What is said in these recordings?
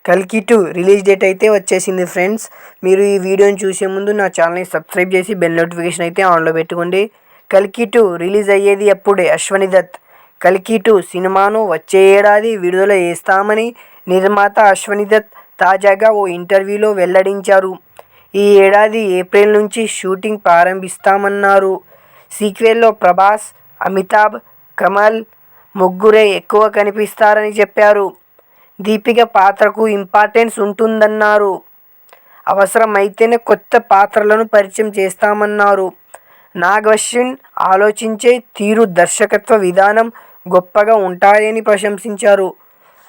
కల్కి 2 release date అయితే వచ్చేసింది ఫ్రెండ్స్. మీరు ఈ వీడియోని చూసే ముందు నా ఛానల్ని సబ్స్క్రైబ్ చేసి బెల్ నోటిఫికేషన్ అయితే ఆన్లో పెట్టుకోండి. కల్కి 2 రిలీజ్ అయ్యేది ఎప్పుడే? అశ్వని దత్ కల్కి 2 సినిమాను వచ్చే ఏడాది విడుదల చేస్తామని నిర్మాత అశ్వని దత్ తాజాగా ఓ ఇంటర్వ్యూలో వెల్లడించారు. ఈ ఏడాది ఏప్రిల్ నుంచి షూటింగ్ ప్రారంభిస్తామన్నారు. సీక్వెల్లో ప్రభాస్, అమితాబ్, కమల్ ముగ్గురే ఎక్కువ కనిపిస్తారని చెప్పారు. దీపిక పాత్రకు ఇంపార్టెన్స్ ఉంటుందన్నారు. అవసరం అయితేనే కొత్త పాత్రలను పరిచయం చేస్తామన్నారు. నాగ్ అశ్విన్ ఆలోచించే తీరు, దర్శకత్వ విధానం గొప్పగా ఉంటాయని ప్రశంసించారు.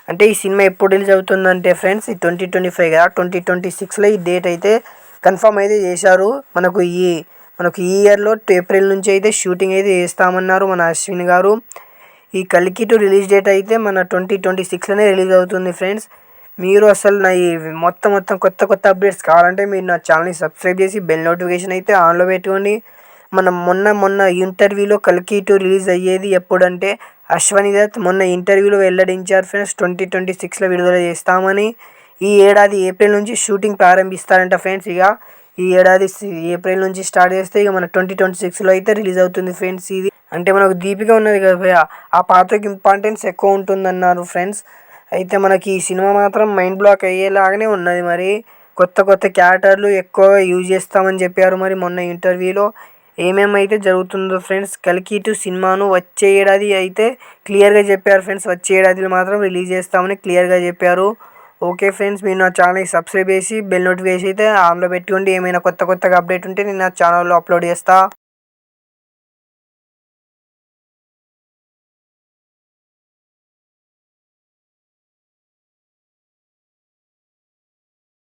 అంటే ఈ సినిమా ఎప్పుడు రిలీజ్ అవుతుందంటే ఫ్రెండ్స్, ఈ 2025 కదా, 2026లో ఈ డేట్ అయితే కన్ఫర్మ్ అయితే చేశారు. మనకు ఈ ఇయర్లో ఏప్రిల్ నుంచి అయితే షూటింగ్ అయితే చేస్తామన్నారు మన అశ్విన్ గారు. ఈ కల్కి 2 రిలీజ్ డేట్ అయితే మన 2026లోనే రిలీజ్ అవుతుంది ఫ్రెండ్స్. మీరు అసలు నా ఈ మొత్తం కొత్త అప్డేట్స్ కావాలంటే మీరు నా ఛానల్ని సబ్స్క్రైబ్ చేసి బెల్ నోటిఫికేషన్ అయితే ఆన్లో పెట్టుకోండి. మనం మొన్న ఇంటర్వ్యూలో కల్కి 2 రిలీజ్ అయ్యేది ఎప్పుడంటే అశ్వని దత్ మొన్న ఇంటర్వ్యూలో వెల్లడించారు ఫ్రెండ్స్, 2026లో విడుదల చేస్తామని. ఈ ఏడాది ఏప్రిల్ నుంచి షూటింగ్ ప్రారంభిస్తారంట ఫ్రెండ్స్. ఇక ఈ ఏడాది ఏప్రిల్ నుంచి స్టార్ట్ చేస్తే ఇక మన 2026లో అయితే రిలీజ్ అవుతుంది ఫ్రెండ్స్. ఇది అంటే మనకు దీపిక ఉన్నది కదా భయ్య, ఆ పాత్రకి ఇంపార్టెన్స్ ఎక్కువ ఉంటుందన్నారు ఫ్రెండ్స్. అయితే మనకి ఈ సినిమా మాత్రం మైండ్ బ్లాక్ అయ్యేలాగానే ఉన్నది. మరి కొత్త క్యారెక్టర్లు ఎక్కువగా యూజ్ చేస్తామని చెప్పారు. మరి మొన్న ఇంటర్వ్యూలో ఏమేమైతే జరుగుతుందో ఫ్రెండ్స్, కల్కి 2 సినిమాను వచ్చే ఏడాది అయితే క్లియర్గా చెప్పారు ఫ్రెండ్స్. వచ్చే ఏడాదిలో మాత్రం రిలీజ్ చేస్తామని క్లియర్గా చెప్పారు. ఓకే ఫ్రెండ్స్, మీరు నా ఛానల్ని సబ్స్క్రైబ్ చేసి బెల్ నోటిఫికేషన్ అయితే ఆన్లో పెట్టుకోండి. ఏమైనా కొత్తగా అప్డేట్ ఉంటే నేను నా ఛానల్లో అప్లోడ్ చేస్తా.